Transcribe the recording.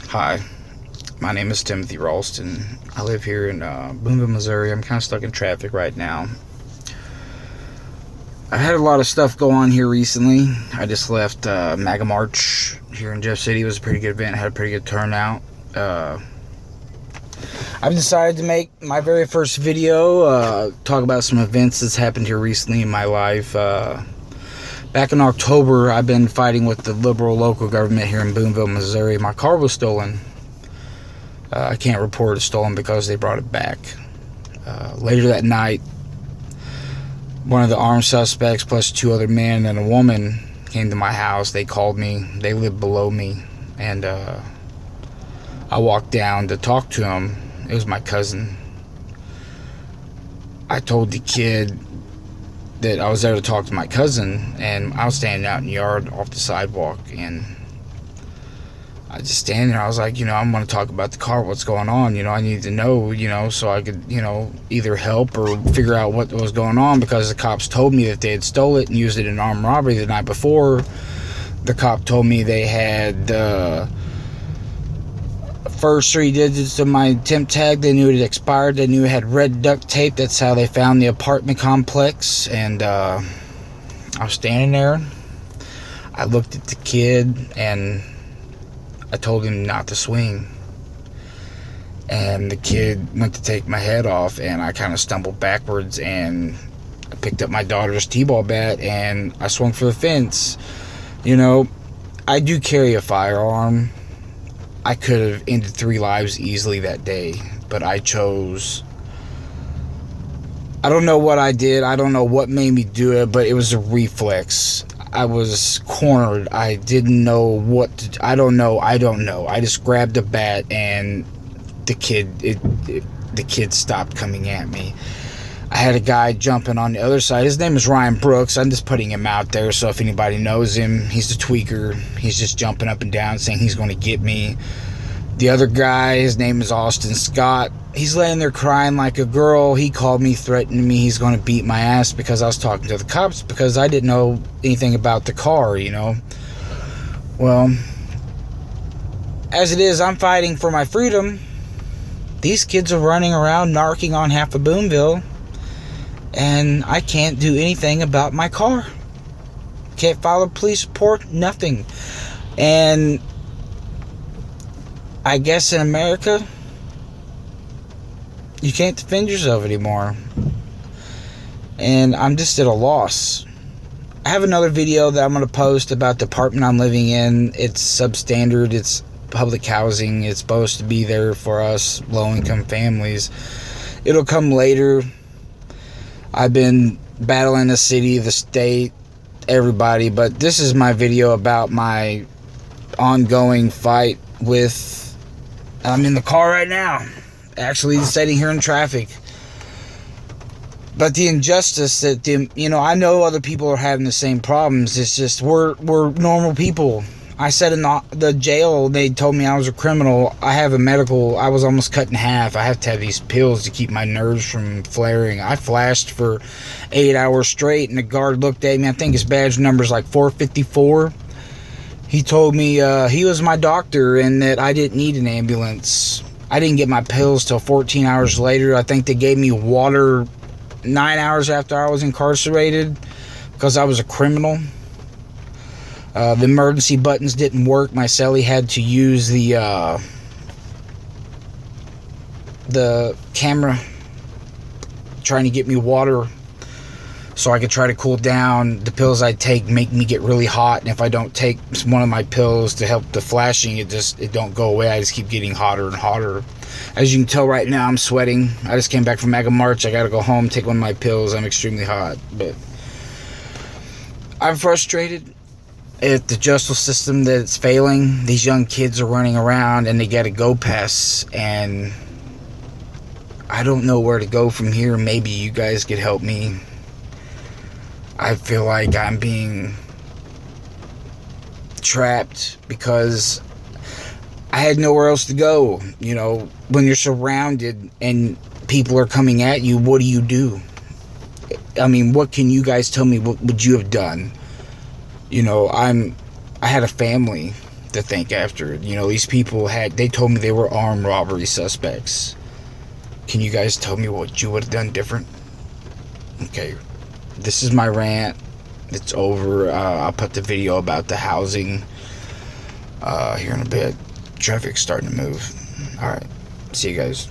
Hi, my name is Timothy Ralston. I live here in Boonville, Missouri. I'm kind of stuck in traffic right now. I had a lot of stuff go on here recently. I just left MAGA March here in Jeff City. It was a pretty good event. Had a pretty good turnout. I've decided to make my very first video, talk about some events that's happened here recently in my life. Back in October, I've been fighting with the liberal local government here in Boonville, Missouri. My car was stolen. I can't report it stolen because they brought it back. Later that night, one of the armed suspects plus two other men and a woman came to my house. They called me. They lived below me. And I walked down to talk to him. It was my cousin. I told the kid that I was there to talk to my cousin, and I was standing out in the yard off the sidewalk, and I just standing there. I was like, I'm going to talk about the car, what's going on, I need to know, so I could, either help or figure out what was going on, because the cops told me that they had stole it and used it in armed robbery the night before. The cop told me they had first three digits of my temp tag. They knew it had expired. They knew it had red duct tape. That's how they found the apartment complex. And I was standing there. I looked at the kid and I told him not to swing. And the kid went to take my head off, and I kind of stumbled backwards, and I picked up my daughter's t-ball bat and I swung for the fence. I do carry a firearm. I could have ended 3 lives easily that day, but I chose. I don't know what I did. I don't know what made me do it, but it was a reflex. I was cornered. I didn't know what to do. I don't know. I just grabbed the bat, and the kid stopped coming at me. I had a guy jumping on the other side. His name is Ryan Brooks. I'm just putting him out there, so if anybody knows him, he's a tweaker. He's just jumping up and down saying he's going to get me. The other guy, his name is Austin Scott. He's laying there crying like a girl. He called me, threatening me he's going to beat my ass because I was talking to the cops, because I didn't know anything about the car, Well, as it is, I'm fighting for my freedom. These kids are running around narking on half of Boonville, and I can't do anything about my car. Can't file a police report, nothing. And I guess in America, you can't defend yourself anymore. And I'm just at a loss. I have another video that I'm going to post about the apartment I'm living in. It's substandard. It's public housing. It's supposed to be there for us low-income families. It'll come later. I've been battling the city, the state, everybody, but this is my video about my ongoing fight with. I'm in the car right now, actually sitting here in traffic. But the injustice that I know other people are having the same problems. It's just we're normal people. I said in the jail, they told me I was a criminal. I have a medical. I was almost cut in half. I have to have these pills to keep my nerves from flaring. I flashed for 8 hours straight, and the guard looked at me. I think his badge number is like 454. He told me he was my doctor and that I didn't need an ambulance. I didn't get my pills till 14 hours later. I think they gave me water 9 hours after I was incarcerated because I was a criminal. The emergency buttons didn't work. My cellie had to use the camera trying to get me water so I could try to cool down. The pills I take make me get really hot, and if I don't take one of my pills to help the flashing, it don't go away. I just keep getting hotter and hotter. As you can tell right now, I'm sweating. I just came back from MAGA March. I gotta go home, take one of my pills. I'm extremely hot, but I'm frustrated at the justice system that it's failing. These young kids are running around and they got a go pass, and I don't know where to go from here. Maybe you guys could help me. I feel like I'm being trapped because I had nowhere else to go. When you're surrounded and people are coming at you, what do? I mean, what can you guys tell me? What would you have done? I had a family to think after. You know, these people they told me they were armed robbery suspects. Can you guys tell me what you would have done different? Okay, this is my rant. It's over. I'll put the video about the housing here in a bit. Traffic's starting to move. Alright, see you guys.